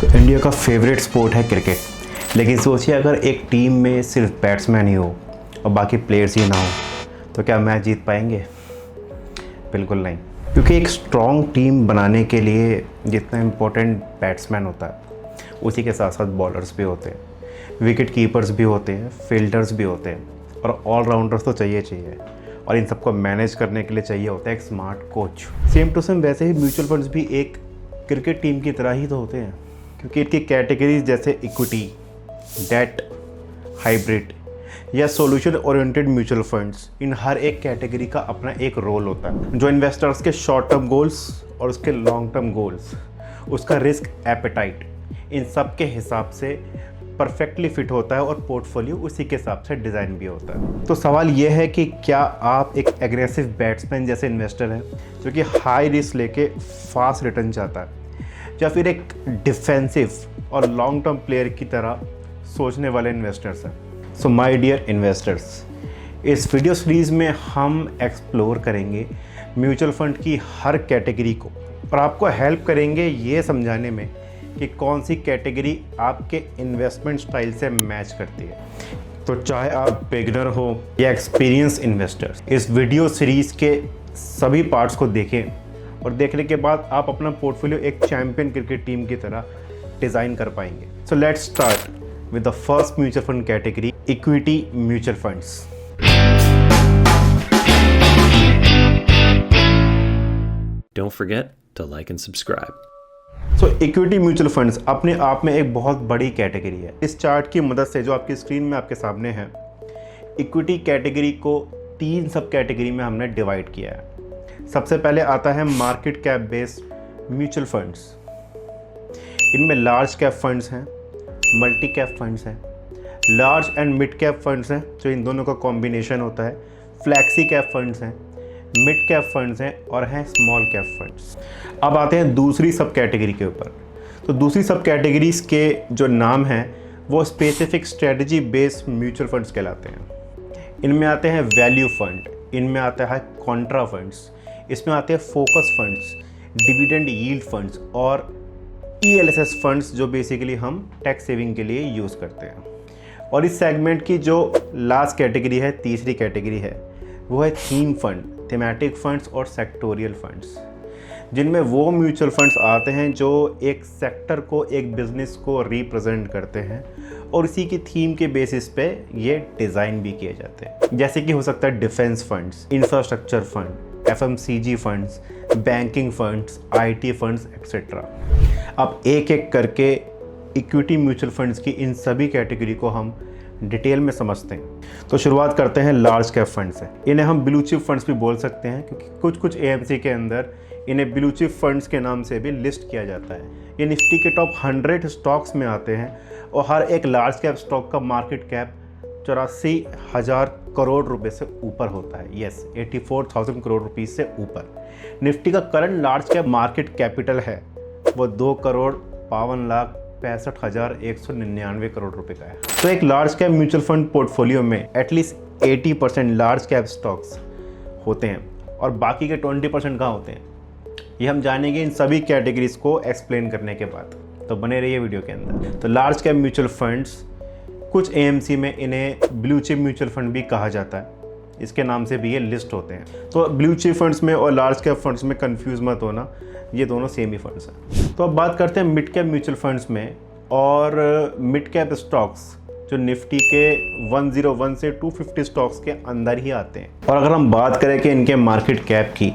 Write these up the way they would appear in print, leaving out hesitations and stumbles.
India का favourite sport है cricket, लेकिन सोचिए अगर एक टीम में सिर्फ बैट्समैन ही हो और बाकी प्लेयर्स ही ना हो तो क्या मैच जीत पाएंगे? बिल्कुल नहीं, क्योंकि एक स्ट्रॉन्ग टीम बनाने के लिए जितना इम्पोर्टेंट बैट्समैन होता है उसी के साथ साथ बॉलर्स भी होते हैं, विकेट कीपर्स भी होते हैं, फील्डर्स भी होते हैं और ऑलराउंडर्स तो चाहिए। और इन सबको मैनेज करने के लिए चाहिए होता है एक smart coach. Same to same वैसे ही म्यूचुअल फंड्स भी एक क्रिकेट टीम की तरह ही तो होते हैं, क्योंकि इनकी कैटेगरीज जैसे इक्विटी, डेट, हाइब्रिड या सॉल्यूशन ओरिएंटेड म्यूचुअल फंड्स, इन हर एक कैटेगरी का अपना एक रोल होता है जो इन्वेस्टर्स के शॉर्ट टर्म गोल्स और उसके लॉन्ग टर्म गोल्स, उसका रिस्क एपेटाइट, इन सब के हिसाब से परफेक्टली फिट होता है और पोर्टफोलियो उसी के हिसाब से डिज़ाइन भी होता है। तो सवाल यह है कि क्या आप एक एग्रेसिव बैट्समैन जैसे इन्वेस्टर हैं जो कि हाई रिस्क लेके फास्ट रिटर्न चाहता है, या फिर एक डिफेंसिव और लॉन्ग टर्म प्लेयर की तरह सोचने वाले इन्वेस्टर्स हैं। सो माय डियर इन्वेस्टर्स, इस वीडियो सीरीज़ में हम एक्सप्लोर करेंगे म्यूचुअल फंड की हर कैटेगरी को और आपको हेल्प करेंगे ये समझाने में कि कौन सी कैटेगरी आपके इन्वेस्टमेंट स्टाइल से मैच करती है। तो चाहे आप बिगिनर हो या एक्सपीरियंस इन्वेस्टर, इस वीडियो सीरीज़ के सभी पार्ट्स को देखें और देखने के बाद आप अपना पोर्टफोलियो एक चैंपियन क्रिकेट टीम की तरह डिज़ाइन कर पाएंगे। So let's start with the first mutual fund category, equity mutual funds. Don't forget to like and subscribe. So equity mutual funds अपने आप में एक बहुत बड़ी कैटेगरी है। इस चार्ट की मदद से जो आपकी स्क्रीन में आपके सामने है, इक्विटी कैटेगरी को 3 सब कैटेगरी में हमने डिवाइड किया है। सबसे पहले आता है market cap based mutual funds. इनमें लार्ज कैप फंड्स हैं, मल्टी कैप फंड्स हैं, large and mid cap funds हैं जो इन दोनों का कॉम्बिनेशन होता है, फ्लैक्सी कैप फंड्स हैं, मिड कैप फंड्स हैं और हैं स्मॉल कैप फंड्स। अब आते हैं दूसरी सब कैटेगरी के ऊपर। तो दूसरी सब कैटेगरीज के जो नाम हैं वो specific strategy based mutual funds कहलाते हैं। इनमें आते हैं वैल्यू फंड, इनमें आता है कॉन्ट्रा फंड्स, इसमें आते हैं focus funds, dividend yield funds और ELSS फंड्स जो बेसिकली हम टैक्स सेविंग के लिए यूज़ करते हैं। और इस सेगमेंट की जो लास्ट कैटेगरी है, तीसरी कैटेगरी है, वो है थीम फंड, थीमेटिक फंड्स और सेक्टोरियल फंड्स, जिनमें वो म्यूचुअल फंड्स आते हैं जो एक सेक्टर को, एक बिजनेस को रिप्रेजेंट करते हैं और इसी की थीम के बेसिस पे ये डिज़ाइन भी किए जाते हैं। जैसे कि हो सकता है defence funds, infrastructure fund, FMCG funds, banking funds, IT funds etcetera. अब एक एक करके इक्विटी म्यूचुअल फंड्स की इन सभी कैटेगरी को हम डिटेल में समझते हैं। तो शुरुआत करते हैं लार्ज कैप फंड से। इन्हें हम ब्लू चिप फंड्स भी बोल सकते हैं, क्योंकि कुछ AMC के अंदर इन्हें ब्लू चिप फंड्स के नाम से भी लिस्ट किया जाता है। ये निफ्टी के टॉप 100 स्टॉक्स में आते हैं और हर एक लार्ज कैप स्टॉक का मार्केट कैप 84,000 करोड़ रुपए से ऊपर होता है। यस, 84,000 करोड़ रुपीज़ से ऊपर। निफ्टी का current large cap market capital है वो 2,52,65,199 करोड़ रुपए का है। तो एक large cap mutual fund portfolio में एटलीस्ट 80% लार्ज कैप स्टॉक्स होते हैं और बाकी के 20% कहाँ होते हैं, ये हम जानेंगे इन सभी कैटेगरीज को एक्सप्लेन करने के बाद। तो बने रहिए वीडियो के अंदर। तो लार्ज कैप म्यूचुअल फंड्स, कुछ AMC में इन्हें ब्लू चिप म्यूचुअल फंड भी कहा जाता है, इसके नाम से भी ये लिस्ट होते हैं। तो ब्लू चिप फंड्स में और लार्ज कैप फंड्स में कंफ्यूज मत होना, ये दोनों सेम ही फंड्स हैं। तो अब बात करते हैं मिड कैप म्यूचुअल फंड्स में। और मिड कैप स्टॉक्स जो निफ्टी के 101 से 250 स्टॉक्स के अंदर ही आते हैं। और अगर हम बात करें कि इनके मार्केट कैप की,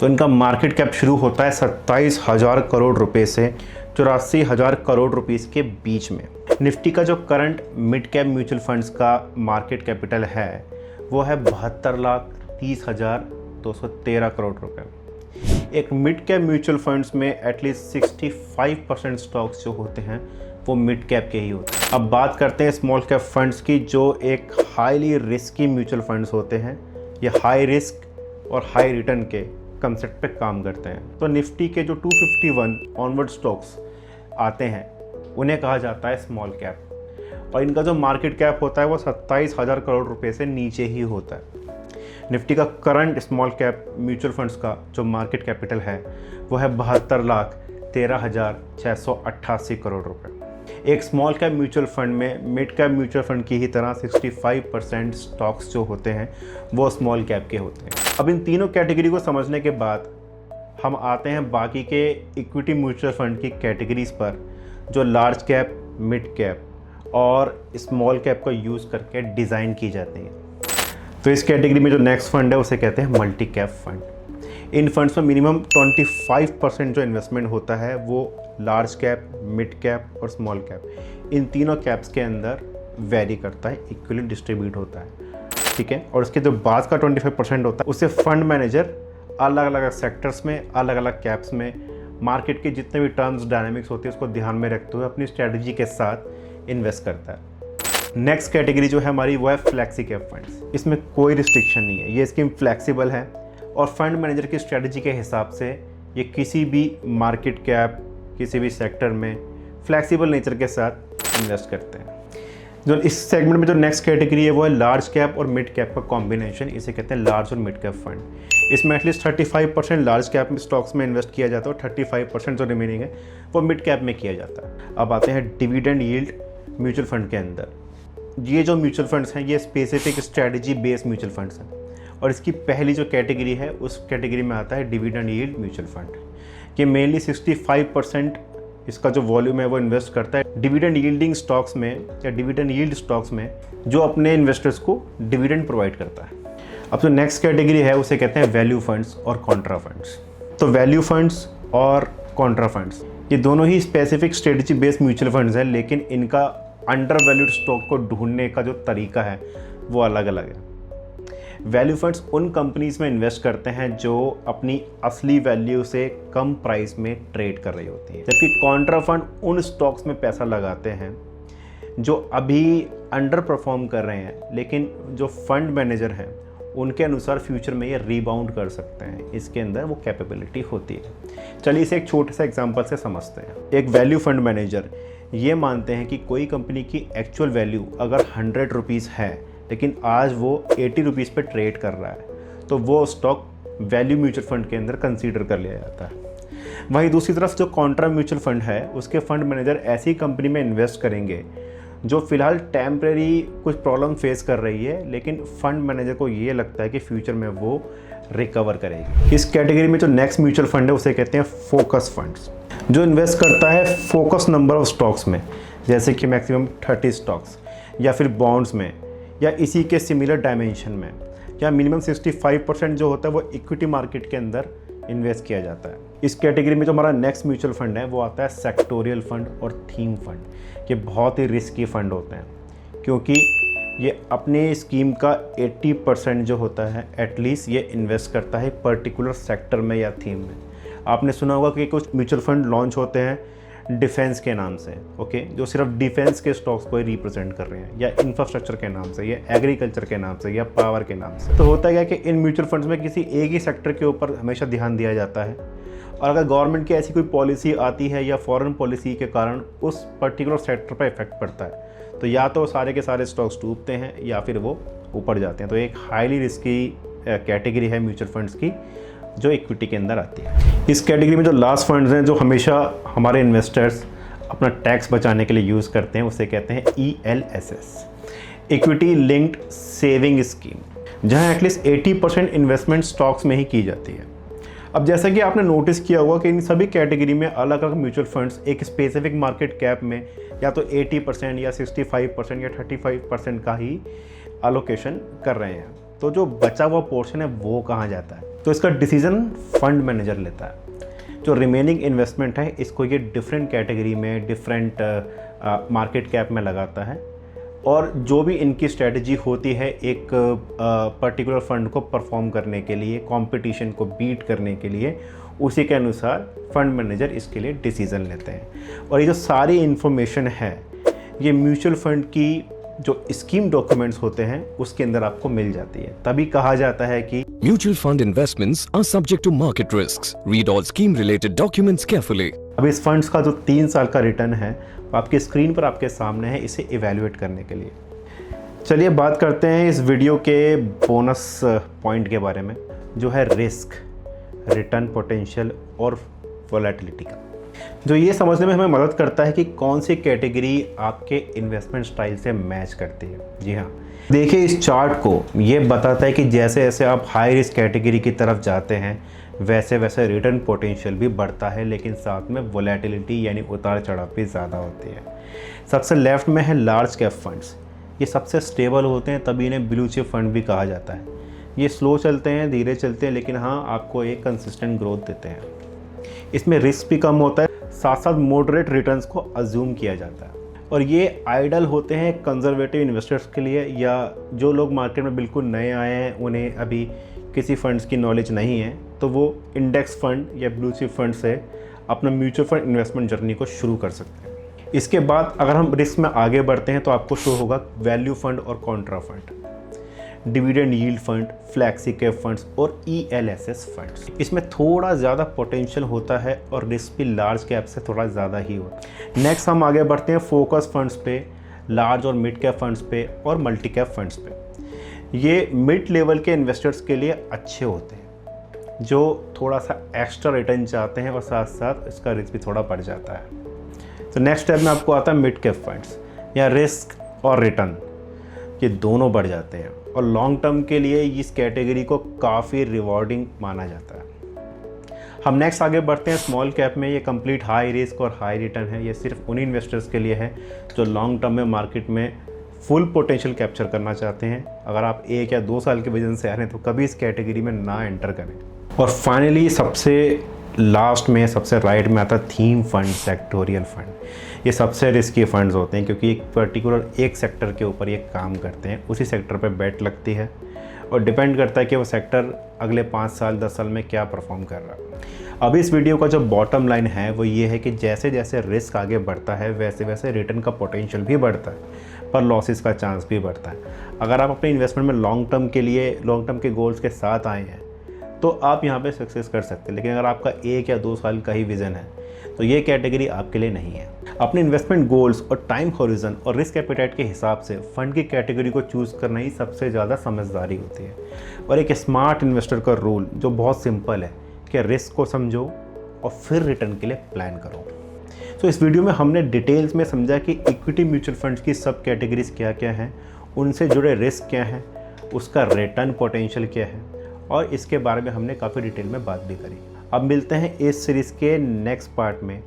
तो इनका मार्केट कैप शुरू होता है 27,000 करोड़ रुपए से 84,000 करोड़ रुपीस के बीच में। निफ्टी का जो current mid cap mutual funds का मार्केट कैपिटल है वो है 72,30,213 करोड़ रुपए। एक मिड कैप म्यूचुअल फंड्स में एटलीस्ट 65% स्टॉक्स जो होते हैं वो मिड कैप के ही होते हैं। अब बात करते हैं स्मॉल कैप फंड्स की, जो एक हाईली रिस्की म्यूचुअल फंड्स होते हैं। ये हाई रिस्क और हाई रिटर्न के कंसेप्ट पे काम करते हैं। तो निफ्टी के जो 251 ऑनवर्ड स्टॉक्स आते हैं उन्हें कहा जाता है स्मॉल कैप, और इनका जो मार्केट कैप होता है वो 27,000 करोड़ रुपए से नीचे ही होता है। निफ्टी का current small cap mutual funds का जो मार्केट कैपिटल है वो है 72,00,000 13,688 करोड़ रुपए। एक स्मॉल कैप म्यूचुअल फंड में मिड कैप म्यूचुअल फंड की ही तरह 65% स्टॉक्स जो होते हैं वो स्मॉल कैप के होते हैं। अब इन तीनों कैटेगरी को समझने के बाद हम आते हैं बाकी के इक्विटी म्यूचुअल फंड की कैटेगरीज पर जो लार्ज कैप, मिड कैप और स्मॉल कैप का यूज़ करके डिज़ाइन की जाती हैं। तो इस कैटेगरी में जो नेक्स्ट फंड है उसे कहते हैं मल्टी कैप फंड। इन फंड्स में मिनिमम 25% जो इन्वेस्टमेंट होता है वो लार्ज कैप, मिड कैप और स्मॉल कैप, इन तीनों कैप्स के अंदर वेरी करता है, इक्वली डिस्ट्रीब्यूट होता है, ठीक है। और इसके जो बाद का 25% होता है उसे फंड मैनेजर अलग अलग सेक्टर्स में, अलग अलग कैप्स में मार्केट के जितने भी टर्म्स, डायनामिक्स होते हैं उसको ध्यान में रखते हुए अपनी स्ट्रेटजी के साथ इन्वेस्ट करता है। नेक्स्ट कैटेगरी जो है हमारी वो है फ्लैक्सी कैप फंड्स। इसमें कोई रिस्ट्रिक्शन नहीं है, ये स्कीम फ्लैक्सीबल है और फंड मैनेजर की स्ट्रेटजी के हिसाब से ये किसी भी मार्केट कैप, किसी भी सेक्टर में फ्लैक्सीबल नेचर के साथ इन्वेस्ट करते हैं। जो इस सेगमेंट में जो नेक्स्ट कैटेगरी है वो है लार्ज कैप और मिड कैप का कॉम्बिनेशन, इसे कहते हैं लार्ज और मिड कैप फंड। इसमें एटलीस्ट 35% लार्ज कैप स्टॉक्स में इन्वेस्ट किया जाता है और 35% जो रिमेनिंग है वो मिड कैप में किया जाता है। अब आते हैं डिविडेंड यील्ड म्यूचुअल फंड के अंदर। ये जो म्यूचुअल फंड्स हैं ये specific strategy based mutual funds हैं और इसकी पहली जो कैटेगरी है उस कैटेगरी में आता है डिविडेंड यील्ड म्यूचुअल फंड। ये मेनली 65% इसका जो वॉल्यूम है वो इन्वेस्ट करता है डिविडेंड यील्डिंग स्टॉक्स में या डिविडेंड यील्ड स्टॉक्स में जो अपने इन्वेस्टर्स को डिविडेंड प्रोवाइड करता है। अब जो नेक्स्ट कैटेगरी है उसे कहते हैं वैल्यू फंड्स और कॉन्ट्रा फंड्स। तो वैल्यू फंड्स और कॉन्ट्रा फंड्स ये दोनों ही specific strategy based mutual funds हैं, लेकिन इनका अंडर वैल्यूड स्टॉक को ढूंढने का जो तरीका है वो अलग अलग है। वैल्यू फंड्स उन कंपनीज में इन्वेस्ट करते हैं जो अपनी असली वैल्यू से कम प्राइस में ट्रेड कर रही होती है, जबकि कॉन्ट्रा फंड उन स्टॉक्स में पैसा लगाते हैं जो अभी अंडर परफॉर्म कर रहे हैं, लेकिन जो फंड मैनेजर हैं उनके अनुसार फ्यूचर में ये रीबाउंड कर सकते हैं, इसके अंदर वो कैपेबिलिटी होती है। चलिए इसे एक छोटे से एग्जांपल से समझते हैं। एक वैल्यू फंड मैनेजर ये मानते हैं कि कोई कंपनी की एक्चुअल वैल्यू अगर 100 रुपीज़ है लेकिन आज वो 80 रुपीज़ पे ट्रेड कर रहा है तो वो स्टॉक वैल्यू म्यूचुअल फंड के अंदर कंसीडर कर लिया जाता है। वहीं दूसरी तरफ जो कॉन्ट्रा म्यूचुअल फंड है उसके फंड मैनेजर ऐसी कंपनी में इन्वेस्ट करेंगे जो फिलहाल टेम्परेरी कुछ प्रॉब्लम फेस कर रही है, लेकिन फंड मैनेजर को ये लगता है कि फ्यूचर में वो रिकवर करेगी। इस कैटेगरी में जो नेक्स्ट म्यूचुअल फंड है उसे कहते हैं फोकस फंड्स, जो इन्वेस्ट करता है फोकस नंबर ऑफ स्टॉक्स में, जैसे कि मैक्सिमम 30 स्टॉक्स या फिर बॉन्ड्स में या इसी के सिमिलर डायमेंशन में, या मिनिमम 65% जो होता है वो इक्विटी मार्केट के अंदर इन्वेस्ट किया जाता है। इस कैटेगरी में जो हमारा नेक्स्ट म्यूचुअल फंड है वो आता है सेक्टोरियल फंड और थीम फंड। ये बहुत ही रिस्की फंड होते हैं क्योंकि ये अपने स्कीम का 80% जो होता है एटलीस्ट ये इन्वेस्ट करता है पर्टिकुलर सेक्टर में या थीम में। आपने सुना होगा कि कुछ म्यूचुअल फंड लॉन्च होते हैं डिफेंस के नाम से, ओके, जो सिर्फ डिफेंस के स्टॉक्स को ही रिप्रेजेंट कर रहे हैं, या इंफ्रास्ट्रक्चर के नाम से, या एग्रीकल्चर के नाम से, या पावर के नाम से। तो होता क्या कि इन म्यूचुअल फंड्स में किसी एक ही सेक्टर के ऊपर हमेशा ध्यान दिया जाता है और अगर गवर्नमेंट की ऐसी कोई पॉलिसी आती है या फॉरेन पॉलिसी के कारण उस पर्टिकुलर सेक्टर पर इफेक्ट पड़ता है तो या तो सारे के सारे स्टॉक्स डूबते हैं या फिर वो ऊपर जाते हैं। तो एक हाईली रिस्की कैटेगरी है म्यूचुअल फंड्स की जो इक्विटी के अंदर आती है। इस कैटेगरी में जो लास्ट फंड्स हैं जो हमेशा हमारे इन्वेस्टर्स अपना टैक्स बचाने के लिए यूज़ करते हैं उसे कहते हैं ELSS, equity linked saving scheme, जहां एटलीस्ट 80% इन्वेस्टमेंट स्टॉक्स में ही की जाती है। अब जैसा कि आपने नोटिस किया होगा कि इन सभी कैटेगरी में अलग अलग म्यूचुअल फंड्स एक स्पेसिफिक मार्केट कैप में या तो 80% या 65% या 35% का ही अलोकेशन कर रहे हैं। तो जो बचा हुआ पोर्शन है वो कहाँ जाता है, तो इसका डिसीजन फंड मैनेजर लेता है। जो रिमेनिंग इन्वेस्टमेंट है इसको ये डिफरेंट कैटेगरी में, डिफरेंट मार्केट कैप में लगाता है और जो भी इनकी स्ट्रेटजी होती है एक पर्टिकुलर फंड को परफॉर्म करने के लिए, कंपटीशन को बीट करने के लिए, उसी के अनुसार फंड मैनेजर इसके लिए डिसीज़न लेते हैं। और ये जो सारी इन्फॉर्मेशन है ये म्यूचुअल फंड की जो स्कीम डॉक्यूमेंट्स होते हैं उसके अंदर आपको मिल जाती है। तभी कहा जाता है कि Mutual fund investments are subject to market risks. Read all scheme related documents carefully. अब इस फंड्स का जो 3 साल का रिटर्न है वो आपकी स्क्रीन पर आपके सामने है इसे इवैल्यूएट करने के लिए। चलिए बात करते हैं इस वीडियो के बोनस पॉइंट के बारे में जो है रिस्क, रिटर्न पोटेंशियल और वोलेटिलिटी का। जो ये समझने में हमें मदद करता है कि कौन सी कैटेगरी आपके इन्वेस्टमेंट स्टाइल से मैच करती है। जी हाँ, देखिए इस चार्ट को ये बताता है कि जैसे जैसे आप हाई रिस्क कैटेगरी की तरफ जाते हैं वैसे वैसे रिटर्न पोटेंशियल भी बढ़ता है, लेकिन साथ में वोलेटिलिटी यानी उतार चढ़ाव भी ज़्यादा होती है। सबसे लेफ्ट में है लार्ज कैप फंड्स। ये सबसे स्टेबल होते हैं, तभी इन्हें ब्लू चिप फंड भी कहा जाता है। ये स्लो चलते हैं, धीरे चलते हैं, लेकिन हाँ आपको एक कंसिस्टेंट ग्रोथ देते हैं। इसमें रिस्क भी कम होता है, साथ साथ मॉडरेट रिटर्न्स को अज्यूम किया जाता है। और ये आइडल होते हैं कंजर्वेटिव इन्वेस्टर्स के लिए, या जो लोग मार्केट में बिल्कुल नए आए हैं, उन्हें अभी किसी फंड्स की नॉलेज नहीं है, तो वो इंडेक्स फंड या ब्लू चिप फंड से अपना म्यूचुअल फंड इन्वेस्टमेंट जर्नी को शुरू कर सकते हैं। इसके बाद अगर हम रिस्क में आगे बढ़ते हैं तो आपको शो होगा वैल्यू फंड और Contra fund, dividend yield fund, flexi cap funds और ELSS फंड्स। इसमें थोड़ा ज़्यादा पोटेंशियल होता है और रिस्क भी लार्ज कैप से थोड़ा ज़्यादा ही होता है। नेक्स्ट हम आगे बढ़ते हैं फोकस फंड्स पे, लार्ज और मिड कैप फंड्स पे और मल्टी कैप फंड्स पे। ये मिड लेवल के इन्वेस्टर्स के लिए अच्छे होते हैं जो थोड़ा सा एक्स्ट्रा रिटर्न चाहते हैं और साथ साथ इसका रिस्क भी थोड़ा बढ़ जाता है। तो नेक्स्ट स्टेप में आपको आता है मिड कैप फंड्स। या रिस्क और रिटर्न ये दोनों बढ़ जाते हैं और लॉन्ग टर्म के लिए इस कैटेगरी को काफ़ी रिवॉर्डिंग माना जाता है। हम नेक्स्ट आगे बढ़ते हैं स्मॉल कैप में। ये कंप्लीट हाई रिस्क और हाई रिटर्न है। ये सिर्फ उन इन्वेस्टर्स के लिए है जो लॉन्ग टर्म में मार्केट में फुल पोटेंशियल कैप्चर करना चाहते हैं। अगर आप 1 या 2 साल के विजन से आ रहे हैं तो कभी इस कैटेगरी में ना एंटर करें। और फाइनली सबसे लास्ट में सबसे राइट में आता है थीम फंड, सेक्टोरियल फंड। ये सबसे रिस्की फंड्स होते हैं क्योंकि एक पर्टिकुलर एक सेक्टर के ऊपर ये काम करते हैं, उसी सेक्टर पे बेट लगती है और डिपेंड करता है कि वो सेक्टर अगले 5 साल 10 साल में क्या परफॉर्म कर रहा है। अब इस वीडियो का जो बॉटम लाइन है वो ये है कि जैसे जैसे रिस्क आगे बढ़ता है वैसे वैसे रिटर्न का पोटेंशियल भी बढ़ता है, पर लॉसेस का चांस भी बढ़ता है। अगर आप अपने इन्वेस्टमेंट में लॉन्ग टर्म के गोल्स के साथ आए हैं तो आप यहाँ पे सक्सेस कर सकते हैं, लेकिन अगर आपका 1 या 2 साल का ही विज़न है तो ये कैटेगरी आपके लिए नहीं है। अपने इन्वेस्टमेंट गोल्स और टाइम हॉरिजन और रिस्क एपेटाइट के हिसाब से फंड की कैटेगरी को चूज़ करना ही सबसे ज़्यादा समझदारी होती है। और एक स्मार्ट इन्वेस्टर का रूल जो बहुत सिंपल है कि रिस्क को समझो और फिर रिटर्न के लिए प्लान करो। तो इस वीडियो में हमने डिटेल्स में समझा कि इक्विटी म्यूचुअल फंड्स की सब कैटेगरीज क्या क्या हैं, उनसे जुड़े रिस्क क्या हैं, उसका रिटर्न पोटेंशियल क्या है, और इसके बारे में हमने काफ़ी डिटेल में बात भी करी। अब मिलते हैं इस सीरीज़ के नेक्स्ट पार्ट में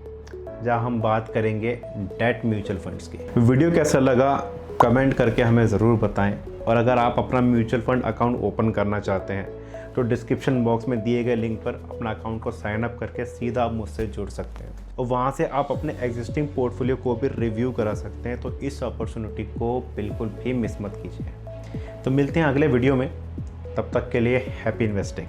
जहां हम बात करेंगे डेट म्यूचुअल फंड्स की। वीडियो कैसा लगा कमेंट करके हमें ज़रूर बताएं, और अगर आप अपना म्यूचुअल फंड अकाउंट ओपन करना चाहते हैं तो डिस्क्रिप्शन बॉक्स में दिए गए लिंक पर अपना अकाउंट को साइन अप करके सीधा आप मुझसे जुड़ सकते हैं और वहां से आप अपने एग्जिस्टिंग पोर्टफोलियो को भी रिव्यू करा सकते हैं। तो इस अपॉर्चुनिटी को बिल्कुल भी मिस मत कीजिए। तो मिलते हैं अगले वीडियो में, तब तक के लिए हैप्पी इन्वेस्टिंग।